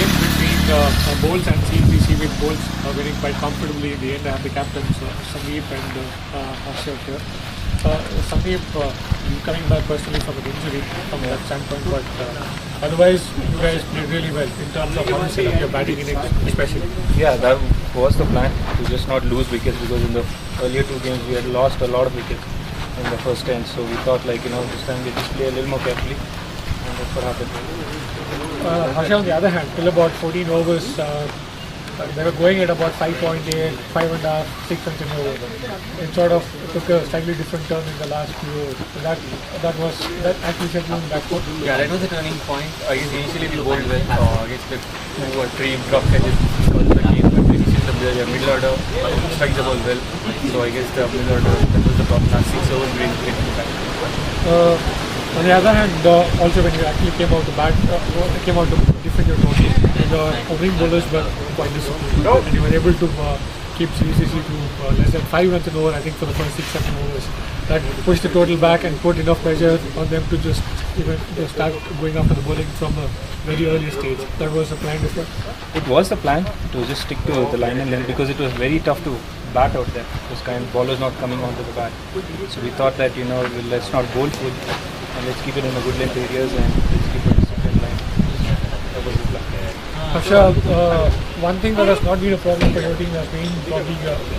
game between Bowls and CCC, with Bowls winning quite comfortably in the end. I have the captains Sandeep and Harshad here. Sandeep, you coming back personally from an injury from that standpoint, but otherwise you guys played really well in terms of how you set up your batting innings, especially. Yeah, that was the plan, to just not lose wickets, because in the earlier two games we had lost a lot of wickets in the first 10. So we thought, like, this time we just play a little more carefully, and that's what happened. Harsha, on the other hand, till about 14 overs, they were going at about 5.8, 5.5, 6 runs an over. It sort of took a slightly different turn in the last few overs. That actually set you back foot. Yeah, that was a turning point. I guess initially we bowled well against the 2 or 3 drop catches for the game, but initially the middle order struck the ball well. So I guess the middle order, that was the problem. Last 6 overs we didn't get back. On the other hand, also when you actually came out to bat, came out to defend your total, the opening bowlers were quite disciplined, and you were able to keep CCC to less than 5 runs an over, I think, for the first 6-7 overs. That pushed the total back and put enough pressure on them to just start going after the bowling from a very early stage. That was the plan before. It was the plan to just stick to the line and length, because it was very tough to bat out there. Those kind of bowlers not coming onto the bat. So we thought that, let's not bowl full, and let's keep it in a good length areas, and let's keep a disciplined line. That was the plan. Harsha, one thing that has not been a problem for your team has been probably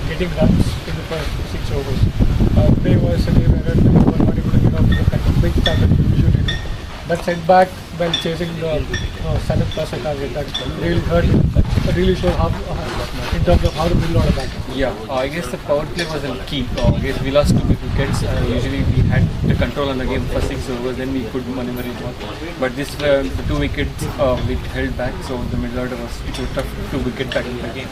getting runs in the first 6 overs. Today was a day where you were not able to get off to the kind of quick start that you usually do. That setback when chasing the 7+ target, that really hurt you. That really showed how, in terms of how to build out a back. Yeah, I guess the power play was a key. I guess we lost 2 wickets. Usually we had the control on the game for 6 overs, then we could maneuver it more. But this the 2 wickets we held back, so the middle order was tough to wicket back in the game.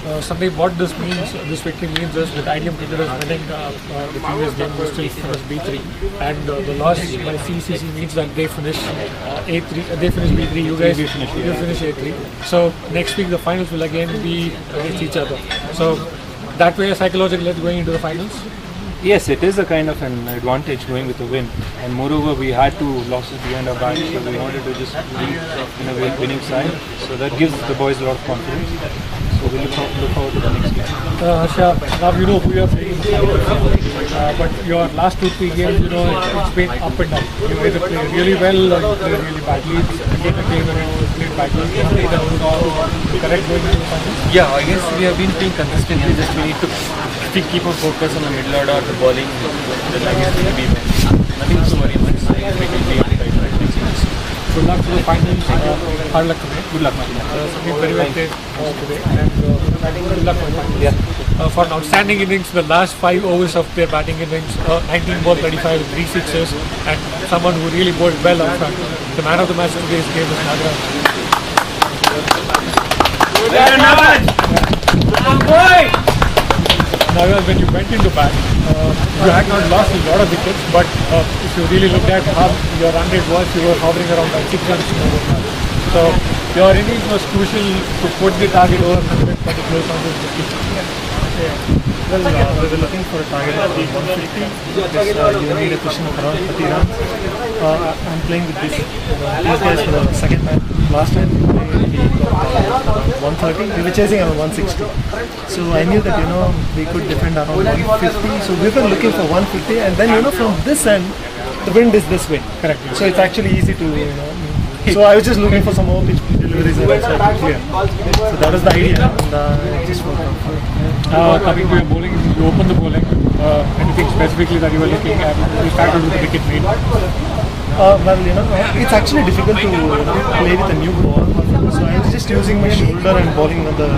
Sandeep, what this means, this victory means is that IDM cricketers winning the previous game was still finished B3, and the loss by CCC means that they finish A3, they finish B3, you guys finish A3. So next week the finals will again be against each other. So that way, a psychological edge going into the finals. Yes, it is a kind of an advantage going with a win, and moreover we had 2 losses behind our back, so we wanted to just win in a winning side. So that gives the boys a lot of confidence. So we look forward to the next game. Harsha, now you know who you are playing, but your last 2-3 games, it's been up and down. You either play really well or you play really badly. Again, a game when you played badly, correct going into the finals? Yeah, I guess we have been playing consistently. Just we need to keep our focus on the middle order, the bowling. Then I guess we will be nothing to worry much. We will be Good luck for the finals. Hard luck today. Good luck, man. Something very well played today, and good luck for the finals. Yeah. For an outstanding innings, the last 5 overs of their batting innings, 19 ball 35 with 3 sixes, and someone who really bowled well up front. The man of the match today's game is Nagaraj. Nagaraj, when you went into bat, you had not lost a lot of wickets, but if you really looked at how your run rate was, you were hovering around like 6 runs. So your innings was crucial to put the target over 100 particular counters. Well, we were looking for a target of 150. You need a cushion of around 30 runs. I'm playing with these guys for the second time. Last time we got 130. We were chasing around 160. So I knew that we could defend around 150. So we were looking for 150, and then from this end, the wind is this way. Correct. So it's actually easy to So I was just looking for some more pitch deliveries and also clear. So that was the idea, and it just worked out. Coming to your bowling, you opened the bowling. Anything specifically that you were looking at? You started with the wicket lead. Well, it's actually difficult to play with a new ball. So I was just using my shoulder and bowling on the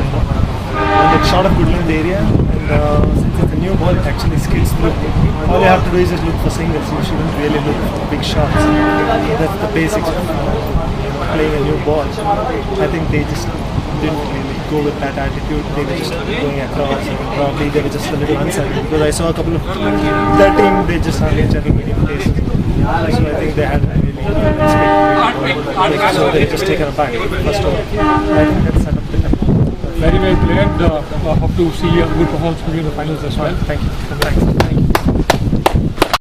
short of good length area. And since it's a new ball, it actually skids through. All you have to do is just look for singles. You shouldn't really look for big shots. That's the basics of playing a new ball. I think they just didn't really go with that attitude. They were just going across, and probably they were just a little uncertain, because I saw a couple of their team, they just are general medium pace. So I think they had really expected, so they just taken aback first over. I think that's set up the time. Very well played. Hope to see a good performance in the finals as well. Thank you. Thanks.